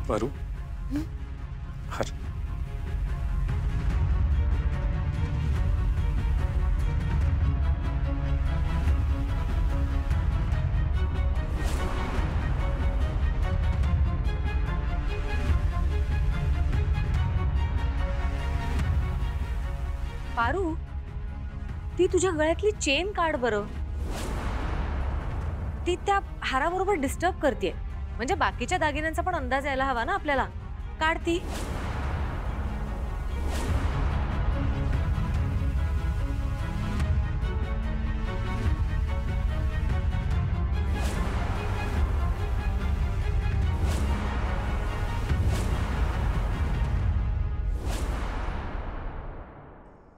पारू हर पारू, ती तुझ्या गळ्यातली चेन काढ बरं. ती त्या हाराबरोबर डिस्टर्ब करते. म्हणजे बाकीच्या दागिन्यांचा पण अंदाज यायला हवा ना आपल्याला. काढ ती.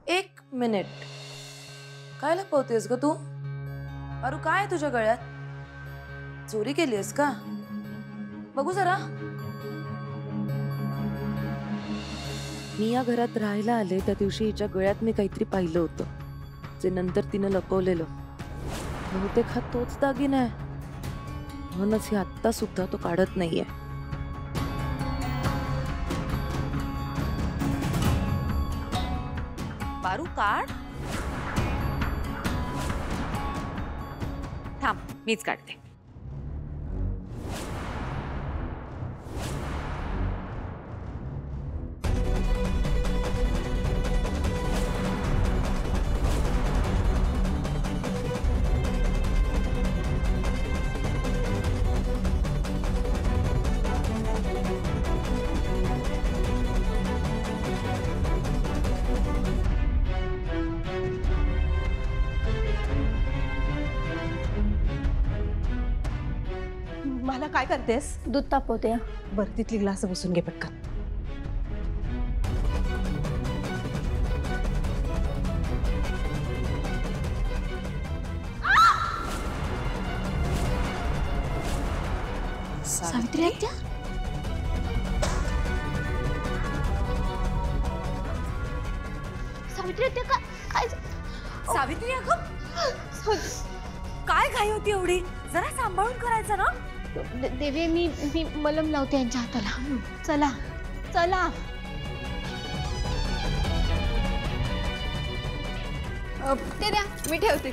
एक मिनिट, काय लपवतेस ग तू? पारू, काय आहे तुझ्या गळ्यात? चोरी केलीस का? बघू जरा. मी या घरात राहायला आले त्या दिवशी हिच्या गळ्यात मी काहीतरी पाहिलं होतं, जे नंतर तिनं लपवलेलं. बहुतेक हा तोच दागिना आहे, म्हणूनच ही आत्ता सुद्धा तो काढत नाहीये. पारू काढ. थांब, मीच काढते. मला काय करतेस? दूध तापवते. बरं, तिथली ग्लास बसून घे पटकन. सावित्री आत्या, सावित्री आत्या, काय? सावित्री, अगं काय घाई होती एवढी? जरा सांभाळून करायचं ना. देवी, मी मलम लावते यांच्या हाताला. चला चला. ते द्या, मी ठेवते.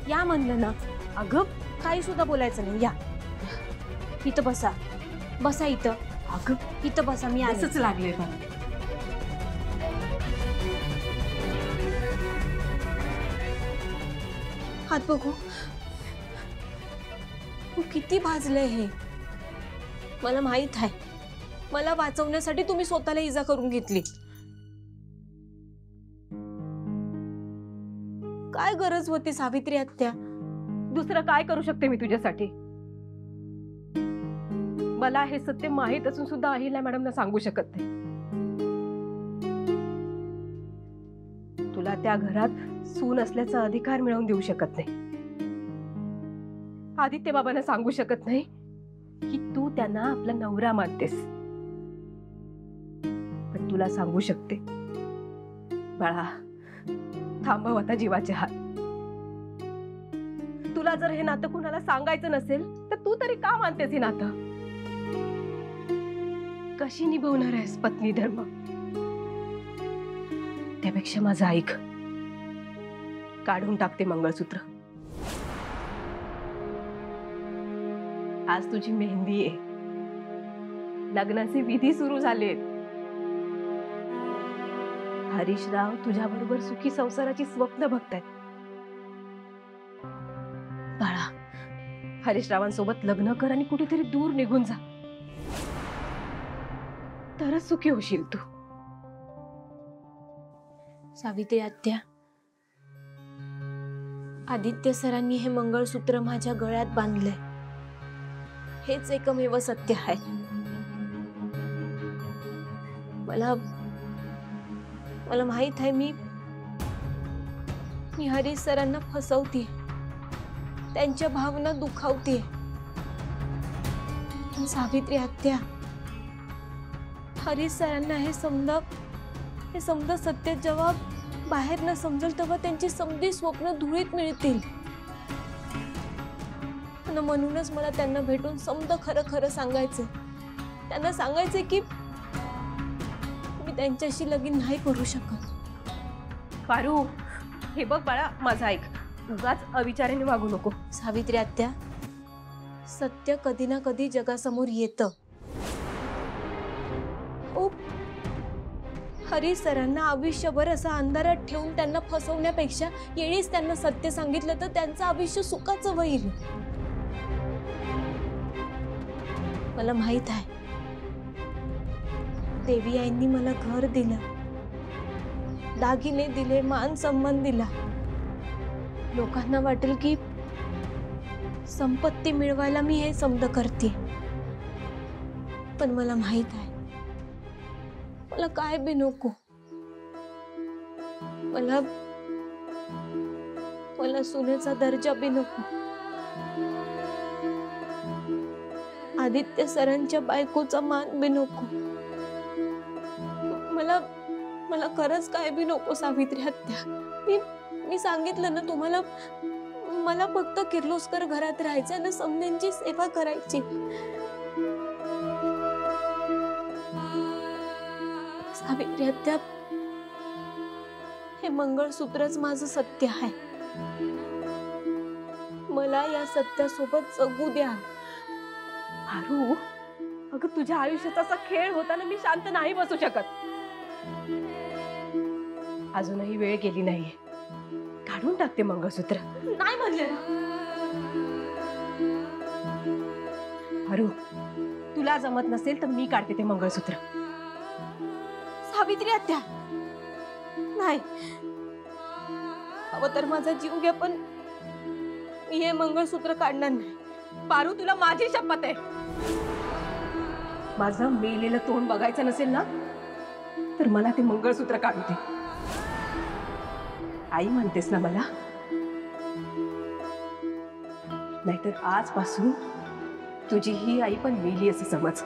या म्हणलं ना. अगं, काही सुद्धा बोलायचं नाही. या इथं बसा. बसा इथं. अगं, इथं बसा. मी असंच लागले. हात बघू. किती भाजलंय हे. मला माहित आहे, मला वाचवण्यासाठी तुम्ही स्वतःला इजा करून घेतली. काय गरज होती सावित्री आत्या? दुसरं काय करू शकते मी तुझ्यासाठी? मला हे सत्य माहित असून सुद्धा अहिल्या मॅडमना सांगू शकत नाही. तुला त्या घरात सून असल्याचा अधिकार मिळवून देऊ शकत नाही. आदित्य बाबांना सांगू शकत नाही की तू त्यांना आपला नवरा मानतेस. पण तुला सांगू शकते, बाळा, थांबव आता जीवाचे हात. तुला जर हे नातं कुणाला सांगायचं नसेल तर तू तरी का मानतेस हे नातं? कशी निभवणार आहेस पत्नी धर्म? त्यापेक्षा माझं ऐक, काढून टाकते मंगळसूत्र. आज तुझी मेहंदी आहे. लग्नाचे विधी सुरू झालेत. हरीशराव तुझ्याबरोबर सुखी संसाराची स्वप्न बघतायत. बाळा, हरीशरावांसोबत लग्न कर आणि कुठेतरी दूर निघून जा. तरच सुखी होशील तू. सावित्री आत्या, आदित्य सरांनी हे मंगळसूत्र माझ्या गळ्यात बांधले. हेच एकमेव सत्य आहे. मला माहित आहे, मी हरीश सरांना फसवते, त्यांच्या भावना दुखावते. सावित्री आत्या, हरीश सरांना हे समजा सत्य जेव्हा बाहेर न समजेल तेव्हा त्यांची समधी स्वप्न धुळीत मिळतील. आणि म्हणूनच मला त्यांना भेटून समद खरं खरं सांगायचं. त्यांना सांगायचं की मी त्यांच्याशी लगीन नाही करू शकत. पारू, हे बघ बाळा, माझं ऐक. उगाच अविचाराने वागू नको. सावित्री आत्या, सत्य कधी ना कधी जगासमोर येतं. ओ, हरी सरांना आयुष्यभर असं अंधारात ठेवून त्यांना फसवण्यापेक्षा येळीच त्यांना सत्य सांगितलं तर त्यांचं आयुष्य सुखाचं होईल. मला माहित आहे, देवी आईंनी मला घर दिलं, दागिने दिले, मान सन्मान दिला. लोकांना वाटेल की संपत्ती मिळवायला मी हे समज करते, पण मला माहित आहे मला काय बी नको. मला सुनेचा दर्जा बी नको. आदित्य सरांच्या बायकोचा मान बी नको. मला खरंच काय बी नको सावित्री आत्या. मी सांगितलं ना तुम्हाला, मला फक्त किर्लोस्कर घरात राहायचं आणि समध्यांची सेवा करायची. सावित्री आत्या, हे मंगळसूत्रच माझं सत्य आहे. मला या सत्यासोबत जगू द्या. पारू, अगं तुझ्या आयुष्याचा असा खेळ होताना मी शांत नाही बसू शकत. अजूनही वेळ गेली नाहीये. काढून टाकते मंगळसूत्र. नाही म्हणले ना. पारू, तुला जमत नसेल तर मी काढते ते मंगळसूत्र. सावित्री आत्या, नाही. हवं तर माझा जीव घ्या, पण मी हे मंगळसूत्र काढणार नाही. पारू, तुला माझी शपथ आहे. माझं मेलेलं तोंड बघायचं नसेल ना तर मला ते मंगळसूत्र काढू दे. आई म्हणतेस ना मला, नाहीतर आजपासून तुझी ही आई पण मेली असं समज.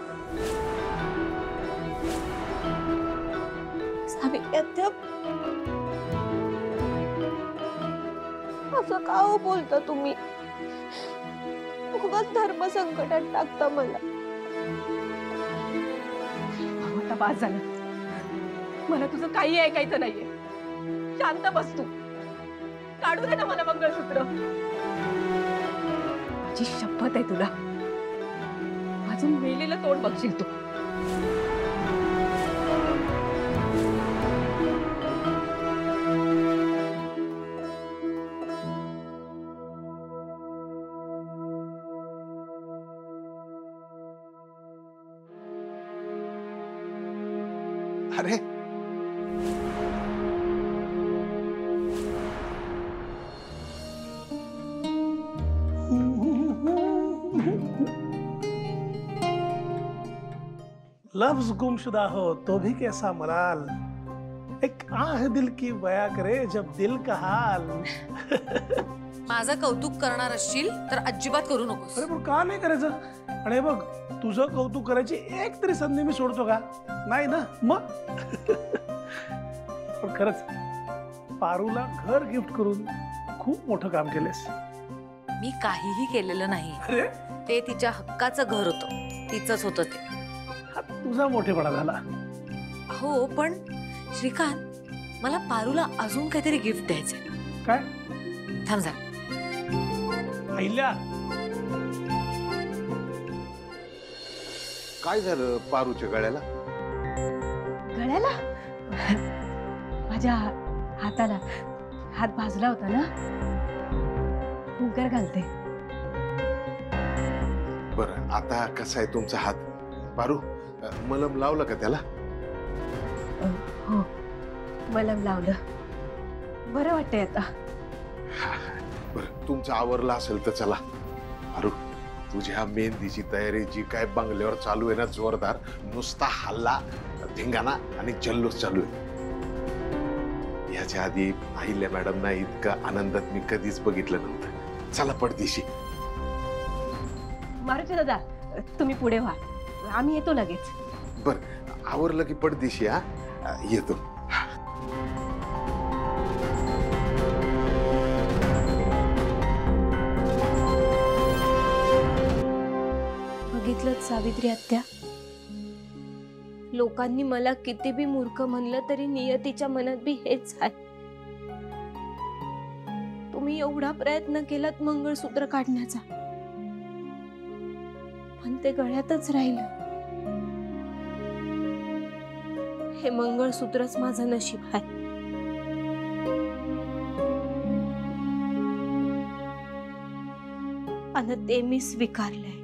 सावित्री आत्या, असं का हो बोलता तुम्ही? खूपच धर्म संकटात टाकता मला. आता बास झालं. मला तुझं काही ऐकायचं नाहीये. शांत बस तू. काढू दे ना मला मंगळसूत्र. माझी शपथ आहे तुला, अजून मेलेलं तोंड बघशील तू. अरे लफ्ज गुमशुदा हो तो भी कैसा मलाल, एक आह दिल की बया करे जब दिल का हाल. माझं कौतुक करणार असशील तर अजिबात करू नकोस. अरे पण का नाही करायचं? आणि हे बघ, तुझं कौतुक करायची एक तरी संधी मी सोडतो का? नाही ना. मग पण खरंच पारूला घर गिफ्ट करून खूप मोठं काम केलेस. मी काहीही केलेलं नाही. अरे ते तिच्या हक्काचं घर होतं, तिचंच होतं ते. हा तुझा मोठेपणा झाला. हो, पण श्रीकांत, मला पारूला अजून काहीतरी गिफ्ट द्यायचंय. काय? थांब जा. अहिल्या, काय झालं पारूच्या गळ्याला? गळ्याला? माझ्या हाताला हात भाजला होता ना, कुंकर घालते. बरं, आता कसा आहे तुमचा हात? पारू, मलम लावलं का त्याला? हो, मलम लावलं. बरं वाटतंय आता. बरं, तुमचं आवरलं असेल तर चला. पारू, तुझ्या मेहंदीची तयारी जी काय बंगल्यावर चालू आहे ना, जोरदार, नुसता हल्ला, धिंगाणा आणि जल्लोष चालू आहे. याच्या आधी अहिल्या मॅडमना इतका आनंदात मी कधीच बघितलं नव्हतं. चला पडदिशी. मारुती दादा, तुम्ही पुढे व्हा, आम्ही येतो लगेच. बर, आवरलं की पडदिशी. हा, येतो. बघितलं सावित्री आत्या, लोकांनी मला किती बी मूर्ख म्हणलं तरी नियतीच्या मनात बी हेच आहे. तुम्ही एवढा प्रयत्न केलात मंगळसूत्र काढण्याचा, पण ते गळ्यातच राहिलं. हे मंगळसूत्रच माझं नशीब आहे. आणि ते मी स्वीकारलंय.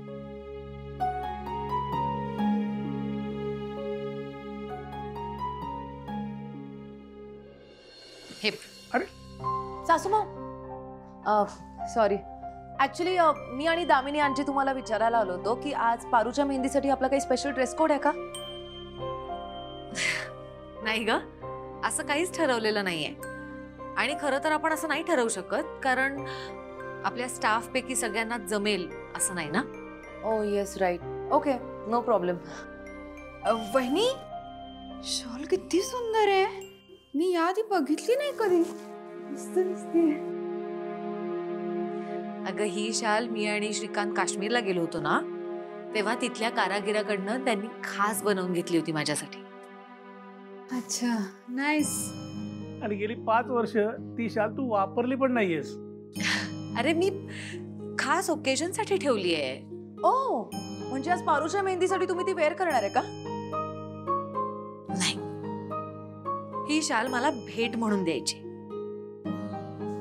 हे अरे सासूमाऊ, सॉरी, ऍक्च्युली मी आणि दामिनी आंटी तुम्हाला विचारायला आलो होतो की आज पारूच्या मेहंदीसाठी आपला काही स्पेशल ड्रेस कोड आहे का? नाही ग, असं काहीच ठरवलेलं नाहीये. आणि खरं तर आपण असं नाही ठरवू शकत, कारण आपल्या स्टाफ पैकी सगळ्यांना जमेल असं नाही ना. Oh yes right, okay, no problem. वहिनी, शॉल किती सुंदर आहे. मी याआधी बघितली नाही कधी. मस्त दिसते. अगं, ही शाल मी आणि श्रीकांत काश्मीरला गेलो होतो ना, तेव्हा तिथल्या कारागिराकडनं त्यांनी खास बनवून घेतली होती माझ्यासाठी. अच्छा, नाईस. आणि गेली 5 वर्ष ती शाल तू वापरली पण नाहीयेस. अरे, मी खास ओकेजन साठी ठेवली आहे. ओ, म्हणजे आज पारूच्या मेहंदीसाठी तुम्ही ती वेअर करणार आहे का? नाही, ही शाल मला भेट म्हणून द्यायची.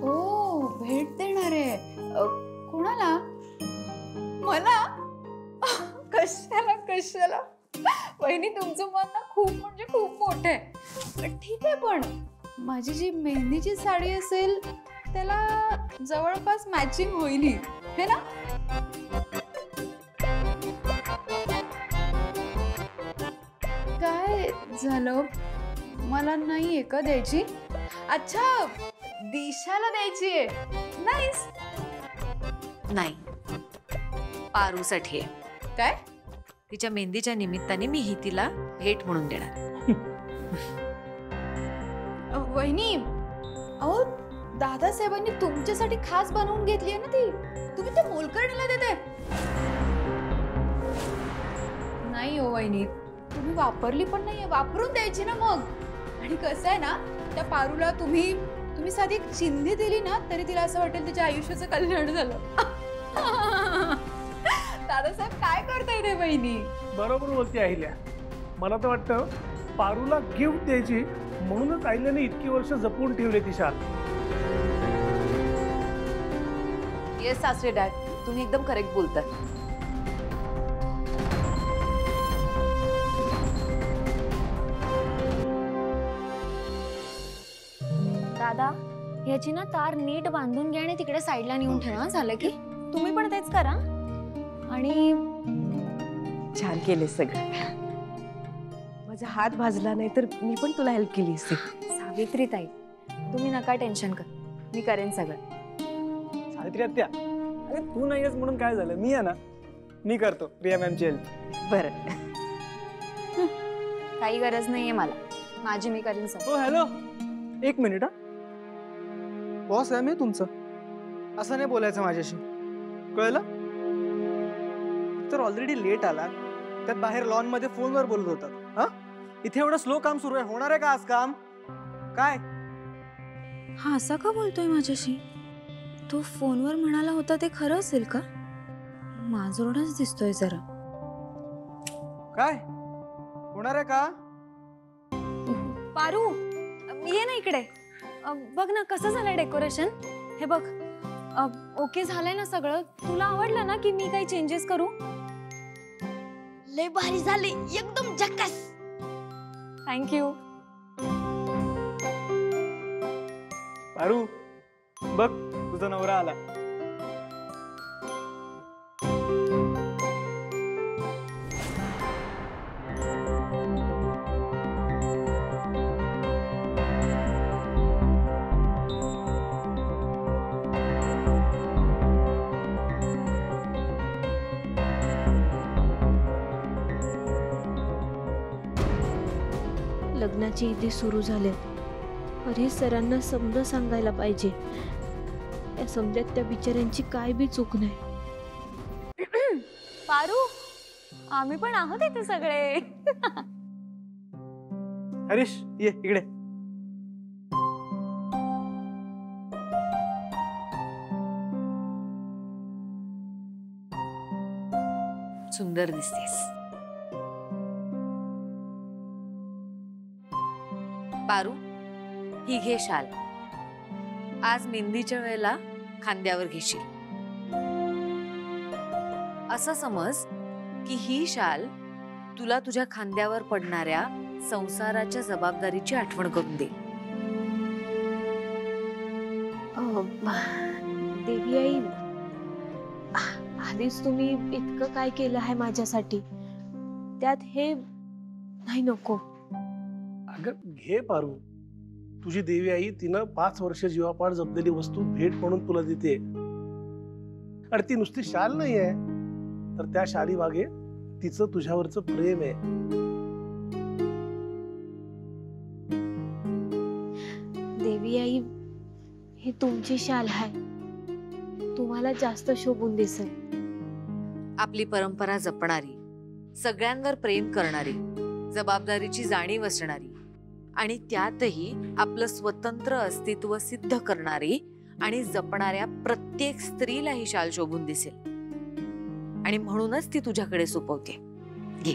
ओ, भेट देणार आहे. कोणाला? मला? कशाला कशाला? वहिनी, तुमचं मन ना खूप म्हणजे खूप मोठं आहे. ठीक आहे, पण माझी जी मेहंदीची साडी असेल त्याला जवळपास मॅचिंग होईल, है ना? काय झालं? मला नाहीये का द्यायची? अच्छा, दिशाला द्यायची आहे. नाईस. नाही, पारूसाठी आहे. काय? तिच्या मेहंदीच्या निमित्ताने मी ही तिला भेट म्हणून देणार. वहिनी, अहो, दादासाहेबांनी तुमच्यासाठी खास बनवून घेतली आहे ना ती. तुम्ही ते मोलकर्णीला देते? नाही हो वहिनी, तुम्ही वापरली पण नाहीये. वापरून द्यायची ना मग. आणि कसं आहे ना, त्या पारूला तुम्ही साधी एक चिंधी दिली ना तरी तिला असं वाटेल तिच्या आयुष्याचं कल्याण झालं. दादासाहेब काय करताय रे वहिनी? बरोबर बोलते अहिल्या. मला तर वाटतं पारूला गिफ्ट द्यायची म्हणूनच अहिल्याने इतकी वर्ष जपून ठेवली ती शाल. येस सासरे डॅड, तुम्ही एकदम करेक्ट बोलताय. दादा, ह्याची ना तार नीट बांधून घ्या आणि तिकडे साईडला नेऊन ठेवा. झालं की तुम्ही पण तेच करा. आणि छान केले सगळं. माझा हात भाजला नाही तर मी पण तुला हेल्प केली असती. सावित्री ताई, तुम्ही नका टेन्शन कर, मी करेन सगळं. सावित्री आत्या, अरे तू नाहीयेस म्हणून काय झालं? मी आहे ना, मी करतो प्रिया मॅमची हेल्प. बरं, काही गरज नाहीये मला, माझी मी करेन सगळं. हो हॅलो, एक मिनिट. हा, बॉस आहे मी तुमचं, असं नाही बोलायचं माझ्याशी, कळलं? तर ऑलरेडी लेट आला, त्यात बाहेर लॉन मध्ये फोनवर बोलत होतात. हा, इथे एवढं स्लो काम सुरू आहे, होणार आहे का आज काम? काय हा असा का बोलतोय माझ्याशी? तो फोनवर म्हणाला होता ते खरं असेल का? माझोरडाच दिसतोय जरा. काय होणार आहे का? पारू, ये ना इकडे. बघ ना कसं झालंय डेकोरेशन. हे बघ, ओके झालंय ना सगळं? तुला आवडलं ना की मी काही चेंजेस करू? लय भारी झाली, एकदम झकास. थँक्यू. पारू, बघ तुझा नवरा आला. लग्नाची इथे सुरू झाले. अरे सरांना समजा सांगायला पाहिजे. या समजात त्या बिचाऱ्यांची काय बी चूक नाही. पारू, आम्ही पण आहोत इथे सगळे. हरीश ये इकडे. सुंदर दिसतेस. पारू, ही घे शाल. आज मेहंदीच्या वेळेला खांद्यावर घेशील. असं समज की ही शाल तुला तुझ्या खांद्यावर पडणाऱ्या संसाराच्या जबाबदारीची आठवण करून दे. देवी आई, आधीच तुम्ही इतकं काय केलं आहे माझ्यासाठी, त्यात हे नाही नको. अगं घे पारू, तुझी देवी आई तिनं 5 वर्ष जीवापाड जपलेली वस्तू भेट म्हणून तुला देते. आणि ती नुसती शाल नाही आहे, तर त्या शाली मागे तिचं तुझ्यावरचं प्रेम आहे. देवी आई, ही तुमची शाल आहे, तुम्हाला जास्त शोभून दिसेल. आपली परंपरा जपणारी, सगळ्यांवर प्रेम करणारी, जबाबदारीची जाणीव असणारी आणि त्यातही आपलं स्वतंत्र अस्तित्व सिद्ध करणारी आणि जपणाऱ्या प्रत्येक स्त्रीला ही शाल शोभून दिसेल. आणि म्हणूनच ती तुझ्याकडे सोपवते. घे.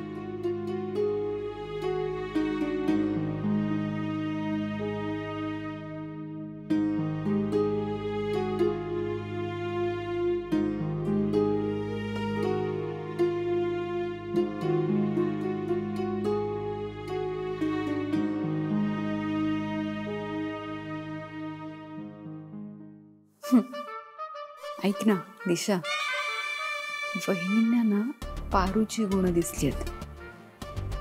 ऐक ना दिशा, वहिनींना ना पारूची गुण दिसली आहेत,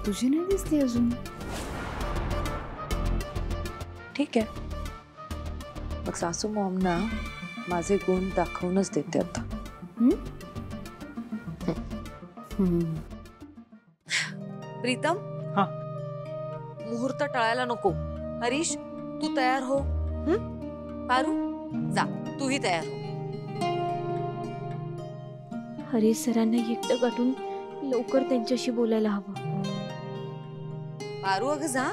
तुझी नाही दिसली अजून. ठीक आहे, मग सासू मॉमना माझे गुण दाखवूनच देते आता. प्रीतम, हा. मुहूर्त टळायला नको. हरीश, तू तयार हो. पारू, जा तूही तयार हो. हरीश सरांना एकटं गाठून लवकर त्यांच्याशी बोलायला हवं. पारू, अगं जा.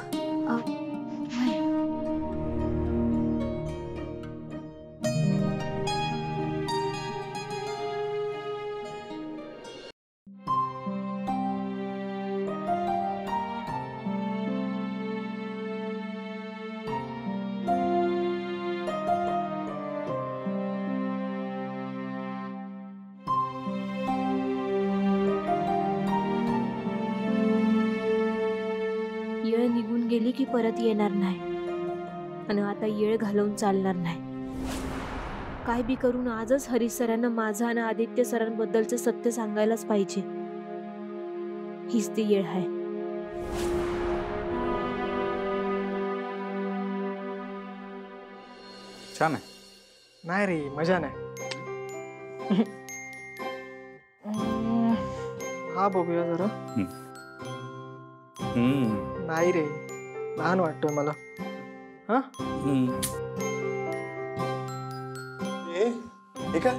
येळ निघून गेली की परत येणार नाही, आणि आता येळ घालवून चालणार नाही. काय बी करून आजच हरीश सरांना माझं आणि आदित्य सरांबद्दलचं सत्य सांगायलाच पाहिजे. हीच ती येळ आहे. छान आहे. नाही रे, मजा नाही. हा बघूया जरा. नाही रे, लहान वाटतोय मला. हा हे काय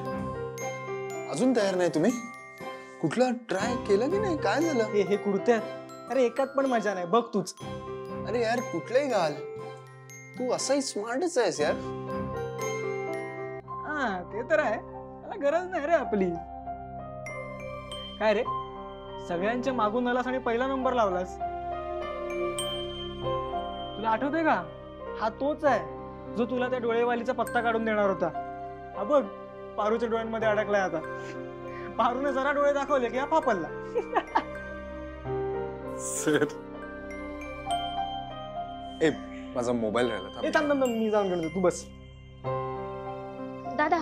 अजून तयार नाही तुम्ही? कुठला ट्राय केलं की नाही? काय झालं? हे कुर्ते आहेत. अरे एकात पण मजा नाही, बघ तूच. अरे यार कुठलंही घाल, तू असाही स्मार्टच आहेस यार. हा ते तर आहे, मला गरज नाही रे आपली. काय रे, सगळ्यांच्या मागून आलास आणि पहिला नंबर लावलास. तुला आठवतंय का, हा तोच आहे जो तुला त्या डोळेवालीचा पत्ता काढून देणार होता. हा बघ, पारूच्या डोळ्यांमध्ये अडकलाय आता. पारूने जरा डोळे दाखवले की हा फापलला. सर, ए माझा मोबाईल राहिला. थांब, मी जाऊन घेऊन येतो, तू बस. दादा,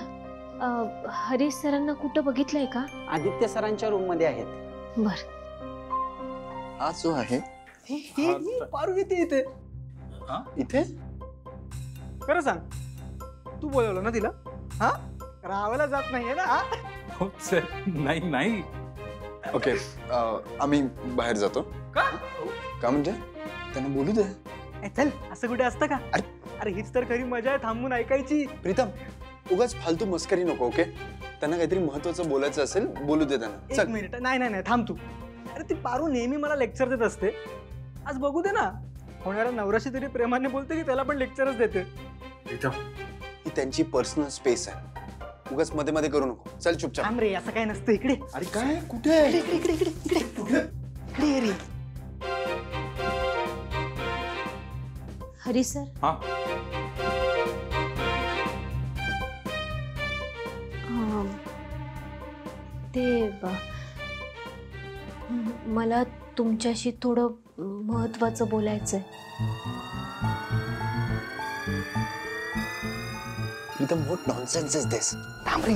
हरीश सरांना कुठं बघितलंय का? आदित्य सरांच्या रूम मध्ये आहेत. बर. हा जो आहे पारू येते इथे. इथे? खरं सांग, तू बोलवलं ना तिला? हा, राहायला जात नाहीये ना? हो सर. नाही नाही. ओके, आम्ही बाहेर जातो. का म्हणजे? त्यांना बोलू दे. चल, असं कुठे असतं का? अरे हीच तर खरी मजा आहे, थांबून ऐकायची. प्रीतम, उगाच फालतू मस्करी नको. ओके, त्यांना काहीतरी महत्वाचं बोलायचं असेल, बोलू दे त्यांना. एक मिनिट. नाही, थांब तू. अरे ती पारू नेहमी मला लेक्चर देत असते, आज बघू दे ना, होणाऱ्या नवऱ्याशी तरी प्रेमाने बोलते की त्याला पण लेक्चरच देते. ही त्यांची पर्सनल स्पेस आहे, उगाच मध्ये मध्ये करू नको. चल चुपचाप. थांब रे, असं काय नसतं. इकडे अरे काय कुठे इकडे इकडे इकडे इकडे इकडे ये रे. हरी सर, हा मला तुमच्याशी थोडं महत्वाचं बोलायचंय. प्रीतम, व्हॉट नॉनसेन्स इज दिस? थांब रे.